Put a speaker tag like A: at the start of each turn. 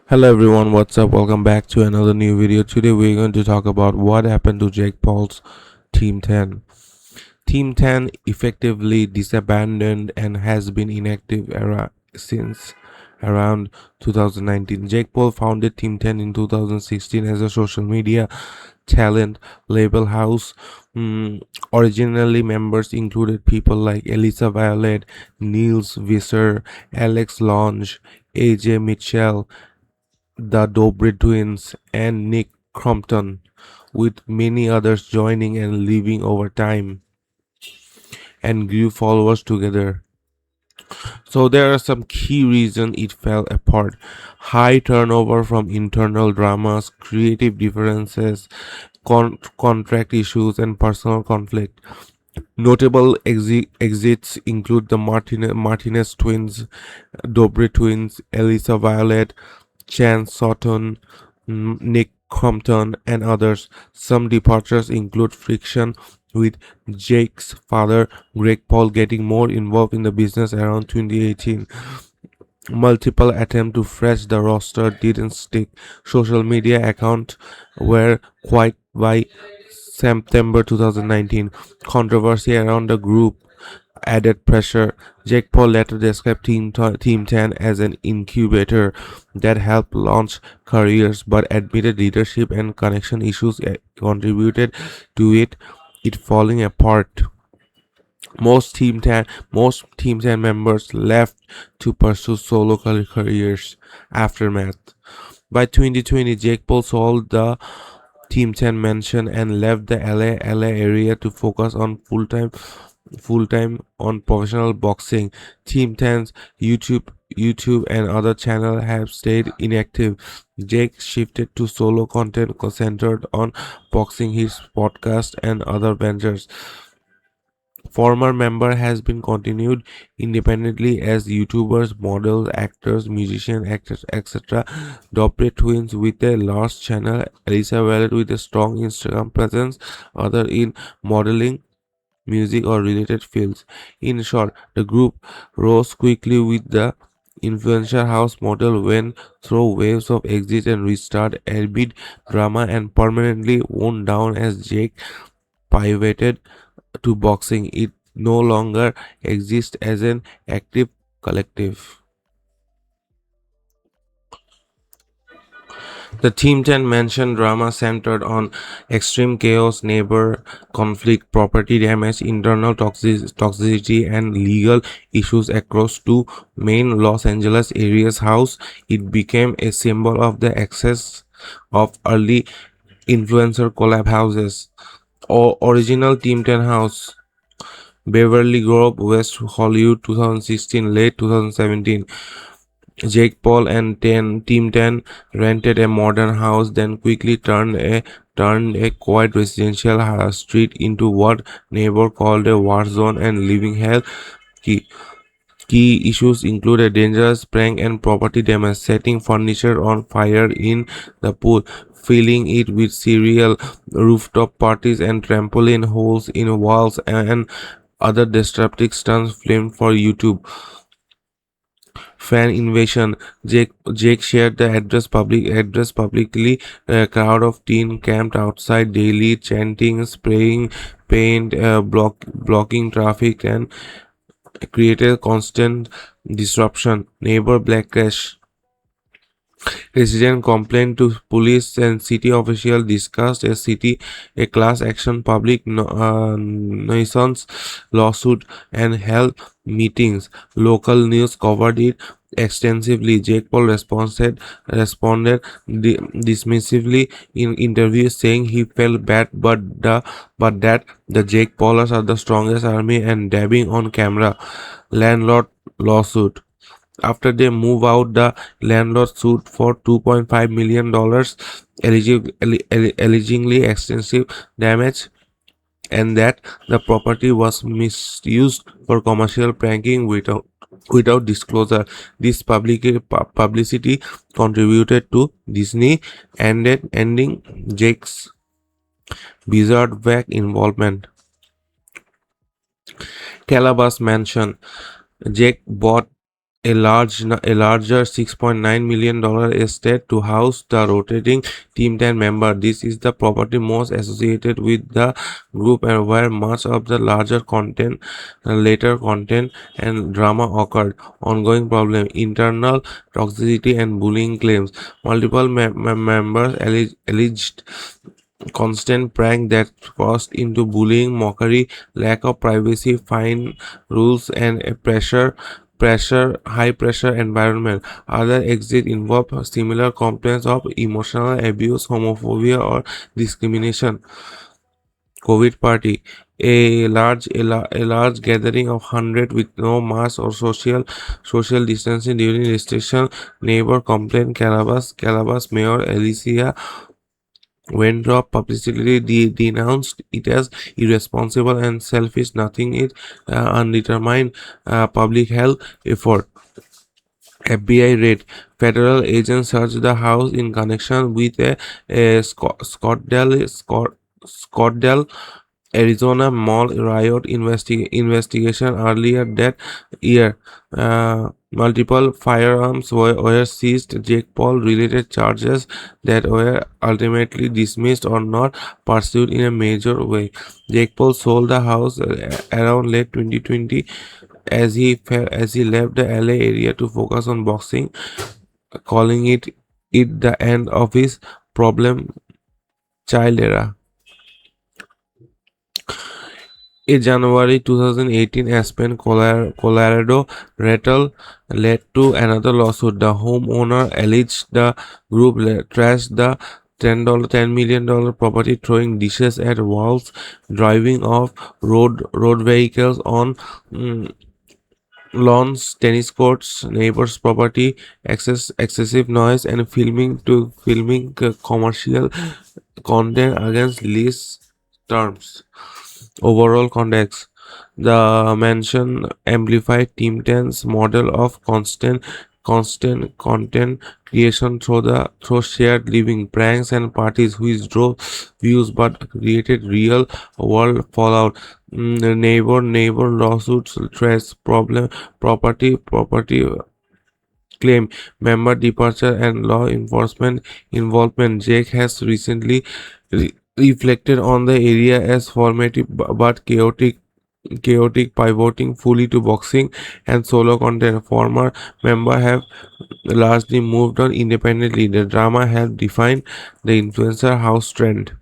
A: Hello everyone, what's up? Welcome back to another new video. Today we're going to talk about what happened to Jake Paul's Team 10. Team 10 effectively disbanded and has been inactive since around 2019. Jake Paul founded Team 10 in 2016 as a social media talent label house. Originally, members included people like Elisa Violet, Niels Visser, Alex Lange, AJ Mitchell, the Dobre twins, and Nick Crompton, with many others joining and leaving over time and grew followers together. So there are some key reasons it fell apart. High turnover from internal dramas, creative differences, contract issues, and personal conflict. Notable exits include the Martinez twins, Dobre twins, Elisa Violet, Chan Sutton, Nick Compton, and others. Some departures include friction with Jake's father, Greg Paul, getting more involved in the business around 2018. Multiple attempts to fresh the roster didn't stick. Social media accounts were quiet by September 2019. Controversy around the group added pressure. Jake Paul later described Team 10 as an incubator that helped launch careers, but admitted leadership and connection issues contributed to it falling apart. Most Team 10 members left to pursue solo careers aftermath. By 2020, Jake Paul sold the Team 10 mansion and left the LA area to focus on full time on professional boxing. Team 10's YouTube and other channels have stayed inactive. Jake shifted to solo content centered on boxing, his podcast, and other ventures. Former member has been continued independently as YouTubers, models, actors, musicians, actors, etc. Dobre twins with a large channel, Elisa Violet with a strong Instagram presence, other in modeling, music, or related fields. In short, the group rose quickly with the influential house model went through waves of exit and restart amid drama and permanently wound down as Jake pivoted to boxing. It no longer exists as an active collective. The Team 10 mentioned drama centered on extreme chaos, neighbor conflict, property damage, internal toxicity, and legal issues across two main Los Angeles areas. House it became a symbol of the excess of early influencer collab houses. Original Team 10 house Beverly Grove, West Hollywood, 2016, late 2017. Jake Paul and Team 10 rented a modern house, then quickly turned a quiet residential street into what neighbor called a war zone and living hell. Key, key issues include a dangerous prank and property damage, setting furniture on fire in the pool, filling it with cereal, rooftop parties, and trampoline holes in walls, and other disruptive stunts filmed for YouTube. Fan invasion. Jake shared the address publicly. A crowd of teen camped outside daily, chanting, spraying paint, blocking traffic, and created constant disruption. Neighbor backlash. Resident complained to police and city officials discussed a class action public nuisance lawsuit and held meetings. Local news covered it extensively. Jake Paul responded dismissively in interviews, saying he felt bad, but that the Jake Paulers are the strongest army and dabbing on camera. Landlord lawsuit. After they move out, the landlord sued for $2.5 million, allegingly extensive damage and that the property was misused for commercial pranking without disclosure. This publicity contributed to Disney ending Jake's Bizarre back involvement. Calabas Mansion. Jake bought a larger $6.9 million estate to house the rotating Team 10 member. This is the property most associated with the group and where much of the larger content, later content and drama occurred. Ongoing problem, internal toxicity and bullying claims. Multiple members alleged constant prank that crossed into bullying, mockery, lack of privacy, fine rules, and a high pressure environment. Other exit involve similar complaints of emotional abuse, homophobia, or discrimination. COVID party. A large gathering of 100 with no mask or social distancing during restriction. Neighbor complaint. Calabas Mayor Alicia Wendrop publicly denounced it as irresponsible and selfish, nothing it undetermined public health effort. FBI raid. Federal agents searched the house in connection with a Scottsdale, Arizona mall riot investigation earlier that year. Multiple firearms were seized. Jake Paul related charges that were ultimately dismissed or not pursued in a major way. Jake Paul sold the house around late 2020 as he left the LA area to focus on boxing, calling it the end of his problem child era. A January 2018 Aspen, Colorado rattle led to another lawsuit. The homeowner alleged the group trashed the $10 million property, throwing dishes at walls, driving off road vehicles on lawns, tennis courts, neighbors' property, excessive noise, and filming commercial content against lease terms. Overall context: the mentioned amplified Team 10's model of constant content creation through shared living, pranks, and parties, which drove views but created real world fallout. Neighbor lawsuits, stress problem, property claim, member departure, and law enforcement involvement. Jake has recently reflected on the area as formative but chaotic, pivoting fully to boxing and solo content. Former members have largely moved on independently. The drama has defined the influencer house trend.